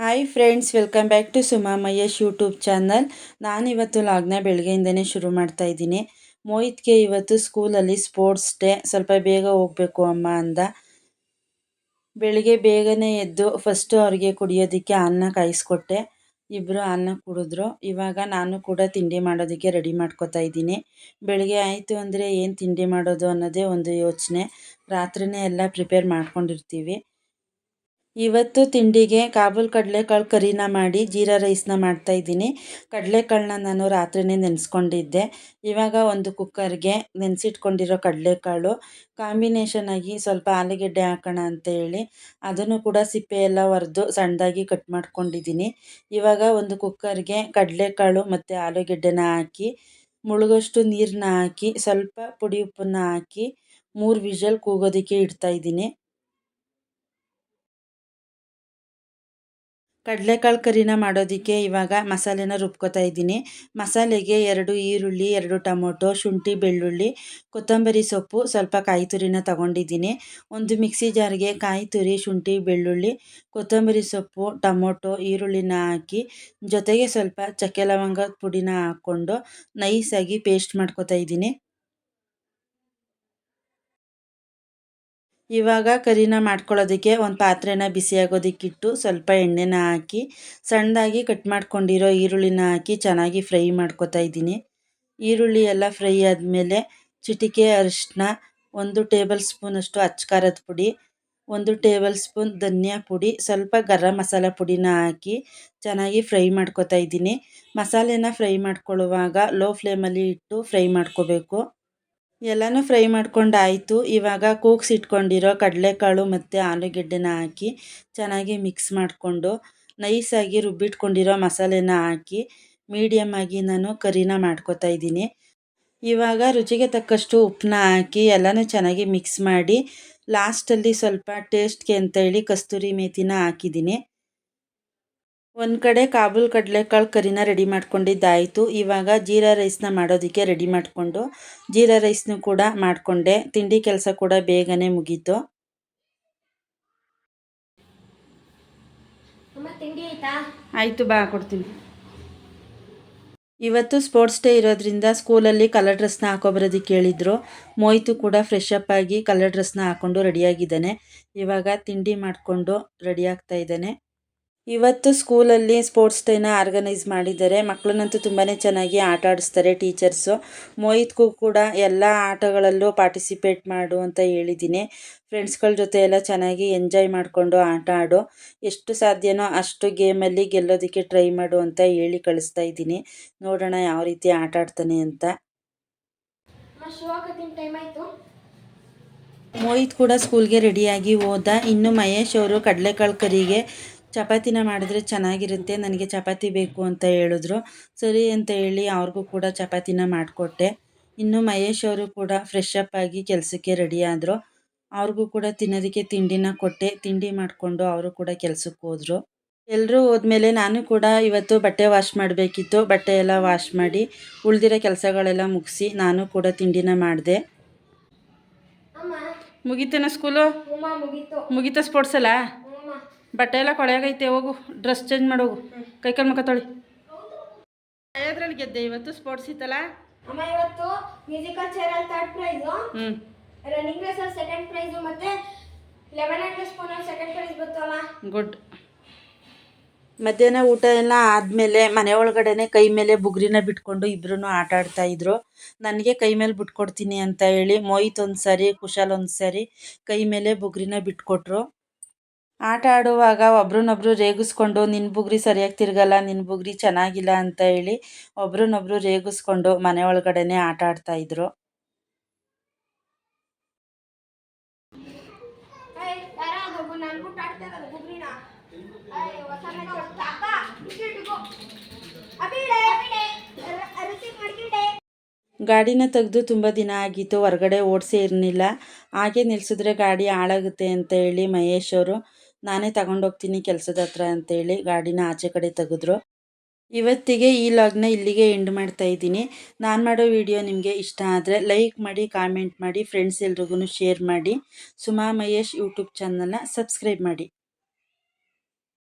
Hi friends, welcome back to Suma Mahesh YouTube channel. ನಾನಿವತ್ತು ಲಾಗ್ನ ಬೆಳಗ್ಗೆಯಿಂದನೇ ಶುರು ಮಾಡ್ತಾ ಇದ್ದೀನಿ. ಮೋಹಿತ್ಗೆ ಇವತ್ತು ಸ್ಕೂಲಲ್ಲಿ ಸ್ಪೋರ್ಟ್ಸ್ ಡೇ. ಸ್ವಲ್ಪ ಬೇಗ ಹೋಗಬೇಕು ಅಮ್ಮ ಅಂದ. ಬೆಳಿಗ್ಗೆ ಬೇಗನೆ ಎದ್ದು ಫಸ್ಟು ಅವ್ರಿಗೆ ಕುಡಿಯೋದಕ್ಕೆ ಹಾಲನ್ನ ಕಾಯಿಸ್ಕೊಟ್ಟೆ. ಇಬ್ಬರು ಹಾಲನ್ನ ಕುಡಿದ್ರು. ಇವಾಗ ನಾನು ಕೂಡ ತಿಂಡಿ ಮಾಡೋದಕ್ಕೆ ರೆಡಿ ಮಾಡ್ಕೊತಾ ಇದ್ದೀನಿ. ಬೆಳಿಗ್ಗೆ ಆಯಿತು ಅಂದರೆ ಏನು ತಿಂಡಿ ಮಾಡೋದು ಅನ್ನೋದೇ ಒಂದು ಯೋಚನೆ. ರಾತ್ರಿನೇ ಎಲ್ಲ ಪ್ರಿಪೇರ್ ಮಾಡ್ಕೊಂಡಿರ್ತೀವಿ. ಇವತ್ತು ತಿಂಡಿಗೆ ಕಾಬೂಲ್ ಕಡಲೆಕಾಳು ಕರಿನ ಮಾಡಿ ಜೀರಾ ರೈಸ್ನ ಮಾಡ್ತಾಯಿದ್ದೀನಿ. ಕಡಲೆಕಾಳನ್ನ ನಾನು ರಾತ್ರಿನೇ ನೆನೆಸ್ಕೊಂಡಿದ್ದೆ. ಇವಾಗ ಒಂದು ಕುಕ್ಕರ್ಗೆ ನೆನೆಸಿಟ್ಕೊಂಡಿರೋ ಕಡಲೆಕಾಳು ಕಾಂಬಿನೇಷನ್ ಆಗಿ ಸ್ವಲ್ಪ ಆಲೂಗೆಡ್ಡೆ ಹಾಕೋಣ ಅಂತೇಳಿ ಅದನ್ನು ಕೂಡ ಸಿಪ್ಪೆ ಎಲ್ಲ ಒರೆದು ಸಣ್ಣದಾಗಿ ಕಟ್ ಮಾಡ್ಕೊಂಡಿದ್ದೀನಿ. ಇವಾಗ ಒಂದು ಕುಕ್ಕರ್ಗೆ ಕಡಲೆಕಾಳು ಮತ್ತು ಆಲೂಗೆಡ್ಡೆನ ಹಾಕಿ ಮುಳುಗೋಷ್ಟು ನೀರನ್ನ ಹಾಕಿ ಸ್ವಲ್ಪ ಪುಡಿ ಉಪ್ಪನ್ನ ಹಾಕಿ 3 ವಿಷಲ್ ಕೂಗೋದಕ್ಕೆ ಇಡ್ತಾಯಿದ್ದೀನಿ. ಕಡಲೆಕಾಳು ಕರಿನ ಮಾಡೋದಕ್ಕೆ ಇವಾಗ ಮಸಾಲೆನ ರುಬ್ಕೋತಾ ಇದ್ದೀನಿ. ಮಸಾಲೆಗೆ 2 ಈರುಳ್ಳಿ, 2 ಟೊಮೊಟೊ, ಶುಂಠಿ, ಬೆಳ್ಳುಳ್ಳಿ, ಕೊತ್ತಂಬರಿ ಸೊಪ್ಪು, ಸ್ವಲ್ಪ ಕಾಯಿ ತುರಿನ ತಗೊಂಡಿದ್ದೀನಿ. ಒಂದು ಮಿಕ್ಸಿ ಜಾರ್ಗೆ ಕಾಯಿ ತುರಿ, ಶುಂಠಿ, ಬೆಳ್ಳುಳ್ಳಿ, ಕೊತ್ತಂಬರಿ ಸೊಪ್ಪು, ಟೊಮೊಟೊ, ಈರುಳ್ಳಿನ ಹಾಕಿ ಜೊತೆಗೆ ಸ್ವಲ್ಪ ಚಕ್ಕೆ ಲವಂಗ ಪುಡಿನ ಹಾಕ್ಕೊಂಡು ನೈಸಾಗಿ ಪೇಸ್ಟ್ ಮಾಡ್ಕೊತಾ ಇದ್ದೀನಿ. ಇವಾಗ ಕರಿನ ಮಾಡ್ಕೊಳ್ಳೋದಕ್ಕೆ ಒಂದು ಪಾತ್ರೆನ ಬಿಸಿಯಾಗೋದಕ್ಕಿಟ್ಟು ಸ್ವಲ್ಪ ಎಣ್ಣೆನ ಹಾಕಿ ಸಣ್ಣದಾಗಿ ಕಟ್ ಮಾಡ್ಕೊಂಡಿರೋ ಈರುಳ್ಳಿನ ಹಾಕಿ ಚೆನ್ನಾಗಿ ಫ್ರೈ ಮಾಡ್ಕೊತಾ ಇದ್ದೀನಿ. ಈರುಳ್ಳಿ ಎಲ್ಲ ಫ್ರೈ ಆದಮೇಲೆ ಚಿಟಿಕೆ ಅರಿಶಿನ, 1 ಟೇಬಲ್ ಸ್ಪೂನಷ್ಟು ಅಚ್ಚ ಪುಡಿ, 1 ಟೇಬಲ್ ಸ್ಪೂನ್ ಧನಿಯಾ ಪುಡಿ, ಸ್ವಲ್ಪ ಗರಂ ಮಸಾಲ ಪುಡಿನ ಹಾಕಿ ಚೆನ್ನಾಗಿ ಫ್ರೈ ಮಾಡ್ಕೊತಾ ಇದ್ದೀನಿ. ಮಸಾಲೆನ ಫ್ರೈ ಮಾಡ್ಕೊಳ್ಳುವಾಗ ಲೋ ಫ್ಲೇಮಲ್ಲಿ ಇಟ್ಟು ಫ್ರೈ ಮಾಡ್ಕೋಬೇಕು. ಎಲ್ಲನೂ ಫ್ರೈ ಮಾಡ್ಕೊಂಡಾಯಿತು. ಇವಾಗ ಕೂಗಿಸಿಟ್ಕೊಂಡಿರೋ ಕಡಲೆಕಾಳು ಮತ್ತು ಆಲೂಗೆಡ್ಡೆನ ಹಾಕಿ ಚೆನ್ನಾಗಿ ಮಿಕ್ಸ್ ಮಾಡಿಕೊಂಡು ನೈಸಾಗಿ ರುಬ್ಬಿಟ್ಕೊಂಡಿರೋ ಮಸಾಲೆನ ಹಾಕಿ ಮೀಡಿಯಮ್ ಆಗಿ ನಾನು ಕರಿನ ಮಾಡ್ಕೊತಾ ಇದ್ದೀನಿ. ಇವಾಗ ರುಚಿಗೆ ತಕ್ಕಷ್ಟು ಉಪ್ಪನ್ನ ಹಾಕಿ ಎಲ್ಲನೂ ಚೆನ್ನಾಗಿ ಮಿಕ್ಸ್ ಮಾಡಿ ಲಾಸ್ಟಲ್ಲಿ ಸ್ವಲ್ಪ ಟೇಸ್ಟ್ಗೆ ಅಂತೇಳಿ ಕಸ್ತೂರಿ ಮೇಥಿನ ಹಾಕಿದ್ದೀನಿ. ಒಂದು ಕಡೆ ಕಾಬೂಲ್ ಕಡಲೆಕಾಳು ಕರಿನ ರೆಡಿ ಮಾಡ್ಕೊಂಡಿದ್ದಾಯಿತು. ಇವಾಗ ಜೀರಾ ರೈಸ್ನ ಮಾಡೋದಕ್ಕೆ ರೆಡಿ ಮಾಡಿಕೊಂಡು ಜೀರಾ ರೈಸ್ನು ಕೂಡ ಮಾಡಿಕೊಂಡೆ. ತಿಂಡಿ ಕೆಲಸ ಕೂಡ ಬೇಗನೆ ಮುಗೀತು. ಆಯಿತು, ಬಾ ಕೊಡ್ತೀನಿ. ಇವತ್ತು ಸ್ಪೋರ್ಟ್ಸ್ ಡೇ ಇರೋದ್ರಿಂದ ಸ್ಕೂಲಲ್ಲಿ ಕಲರ್ ಡ್ರೆಸ್ನ ಹಾಕೊಬರೋದಕ್ಕೆ ಹೇಳಿದ್ರು. ಮೋಹಿತು ಕೂಡ ಫ್ರೆಶ್ ಅಪ್ ಆಗಿ ಕಲರ್ ಡ್ರೆಸ್ನ ಹಾಕ್ಕೊಂಡು ರೆಡಿಯಾಗಿದ್ದಾನೆ. ಇವಾಗ ತಿಂಡಿ ಮಾಡಿಕೊಂಡು ರೆಡಿ ಆಗ್ತಾ ಇದ್ದಾನೆ. ಇವತ್ತು ಸ್ಕೂಲಲ್ಲಿ ಸ್ಪೋರ್ಟ್ಸ್ ಡೇನ ಆರ್ಗನೈಸ್ ಮಾಡಿದ್ದಾರೆ. ಮಕ್ಕಳನ್ನಂತೂ ತುಂಬಾ ಚೆನ್ನಾಗಿ ಆಟ ಆಡಿಸ್ತಾರೆ ಟೀಚರ್ಸು. ಮೋಹಿತ್ಗೂ ಕೂಡ ಎಲ್ಲ ಆಟಗಳಲ್ಲೂ ಪಾರ್ಟಿಸಿಪೇಟ್ ಮಾಡು ಅಂತ ಹೇಳಿದ್ದೀನಿ. ಫ್ರೆಂಡ್ಸ್ಗಳ ಜೊತೆ ಎಲ್ಲ ಚೆನ್ನಾಗಿ ಎಂಜಾಯ್ ಮಾಡಿಕೊಂಡು ಆಟ ಆಡು, ಎಷ್ಟು ಸಾಧ್ಯನೋ ಅಷ್ಟು ಗೇಮಲ್ಲಿ ಗೆಲ್ಲೋದಕ್ಕೆ ಟ್ರೈ ಮಾಡು ಅಂತ ಹೇಳಿ ಕಳಿಸ್ತಾ ಇದ್ದೀನಿ. ನೋಡೋಣ ಯಾವ ರೀತಿ ಆಟ ಆಡ್ತಾನೆ ಅಂತ. ಮೋಹಿತ್ ಕೂಡ ಸ್ಕೂಲ್ಗೆ ರೆಡಿಯಾಗಿ ಹೋದ. ಇನ್ನು ಮಹೇಶ್ ಅವರು ಕಡಲೆಕಾಳು ಕರಿಗೆ ಚಪಾತಿನ ಮಾಡಿದ್ರೆ ಚೆನ್ನಾಗಿರುತ್ತೆ, ನನಗೆ ಚಪಾತಿ ಬೇಕು ಅಂತ ಹೇಳಿದ್ರು. ಸರಿ ಅಂತ ಹೇಳಿ ಅವ್ರಿಗೂ ಕೂಡ ಚಪಾತಿನ ಮಾಡಿಕೊಟ್ಟೆ. ಇನ್ನು ಮಹೇಶ್ ಅವರು ಕೂಡ ಫ್ರೆಶ್ ಅಪ್ ಆಗಿ ಕೆಲಸಕ್ಕೆ ರೆಡಿ ಆದರು. ಅವ್ರಿಗೂ ಕೂಡ ತಿನ್ನೋದಕ್ಕೆ ತಿಂಡಿನ ಕೊಟ್ಟೆ. ತಿಂಡಿ ಮಾಡಿಕೊಂಡು ಅವರು ಕೂಡ ಕೆಲಸಕ್ಕೆ ಹೋದರು. ಎಲ್ಲರೂ ಹೋದ್ಮೇಲೆ ನಾನು ಕೂಡ ಇವತ್ತು ಬಟ್ಟೆ ವಾಶ್ ಮಾಡಬೇಕಿತ್ತು. ಬಟ್ಟೆ ಎಲ್ಲ ವಾಶ್ ಮಾಡಿ ಉಳಿದಿರೋ ಕೆಲಸಗಳೆಲ್ಲ ಮುಗಿಸಿ ನಾನು ಕೂಡ ತಿಂಡಿನ ಮಾಡಿದೆ. ಮುಗೀತೇನ ಸ್ಕೂಲು? ಮುಗೀತಾ ಸ್ಪೋರ್ಟ್ಸ್ ಎಲ್ಲ? ಬಟ್ಟೆ ಎಲ್ಲ ಕೊಳೆಯಾಗೈತೆ, ಹೋಗು ಡ್ರೆಸ್ ಚೇಂಜ್ ಮಾಡೋಗು, ಕೈಕಾಲು ಮುಖ ತೊಳಿ. ಯಾವ್ದ್ರಲ್ಲಿ ಗೆದ್ದೆ ಇವತ್ತು? ಸ್ಪೋರ್ಟ್ಸ್ ಇತ್ತಲ್ಲ? ಇವತ್ತು ಮ್ಯೂಸಿಕಲ್ ಚೇರ್ ಅಲ್ಲಿ 3rd ಪ್ರೈಸ್, ರನ್ನಿಂಗ್ ರೇಸ್ ಅಲ್ಲಿ 2nd ಪ್ರೈಸ್, ಮತ್ತೆ 11 ಸ್ಪೂನ್ ಅಲ್ಲಿ 2nd ಪ್ರೈಸ್ ಬಂತು ಅಮ್ಮ. ಗುಡ್. ಮಧ್ಯಾಹ್ನ ಊಟ ಎಲ್ಲ ಆದಮೇಲೆ ಮನೆ ಒಳಗಡೆನೆ ಕೈ ಮೇಲೆ ಬುಗುರಿನ ಬಿಟ್ಕೊಂಡು ಇಬ್ಬರೂ ಆಟ ಆಡ್ತಾಯಿದ್ರು. ನನಗೆ ಕೈ ಮೇಲೆ ಬಿಟ್ಕೊಡ್ತೀನಿ ಅಂತ ಹೇಳಿ ಮೋಹಿತ್ ಒಂದು ಸಾರಿ, ಕುಶಾಲ್ ಒಂದು ಸಾರಿ ಕೈ ಮೇಲೆ ಬುಗುರಿನ ಬಿಟ್ಕೊಟ್ರು. ಆಟ ಆಡುವಾಗ ಒಬ್ರನ್ನೊಬ್ರು ರೇಗಿಸ್ಕೊಂಡು ನಿನ್ನ ಬುಗುರಿ ಸರಿಯಾಗಿ ತಿರುಗಲ್ಲ, ನಿನ್ನ ಬುಗುರಿ ಚೆನ್ನಾಗಿಲ್ಲ ಅಂತ ಹೇಳಿ ಒಬ್ರನ್ನೊಬ್ರು ರೇಗಿಸ್ಕೊಂಡು ಮನೆ ಒಳಗಡೆನೆ ಆಟ ಆಡ್ತಾಯಿದ್ರು. ಗಾಡಿನ ತೆಗೆದು ತುಂಬ ದಿನ ಆಗಿತ್ತು, ಹೊರಗಡೆ ಓಡಿಸೇ ಇರಲಿಲ್ಲ. ಹಾಗೆ ನಿಲ್ಲಿಸಿದ್ರೆ ಗಾಡಿ ಹಾಳಾಗುತ್ತೆ ಅಂತ ಹೇಳಿ ಮಹೇಶ್ ಅವರು ನಾನೇ ತಗೊಂಡೋಗ್ತೀನಿ ಕೆಲಸದ ಹತ್ರ ಅಂತೇಳಿ ಗಾಡಿನ ಆಚೆ ಕಡೆ ತೆಗೆದ್ರು. ಇವತ್ತಿಗೆ ಈ ಲಾಗ್ನ ಇಲ್ಲಿಗೆ ಎಂಡ್ ಮಾಡ್ತಾ ಇದ್ದೀನಿ. ನಾನು ಮಾಡೋ ವಿಡಿಯೋ ನಿಮಗೆ ಇಷ್ಟ ಆದರೆ ಲೈಕ್ ಮಾಡಿ, ಕಾಮೆಂಟ್ ಮಾಡಿ, ಫ್ರೆಂಡ್ಸ್ ಎಲ್ರಿಗೂ ಶೇರ್ ಮಾಡಿ. ಸುಮಾ ಮಹೇಶ್ ಯೂಟ್ಯೂಬ್ ಚಾನಲ್ನ ಸಬ್ಸ್ಕ್ರೈಬ್ ಮಾಡಿ.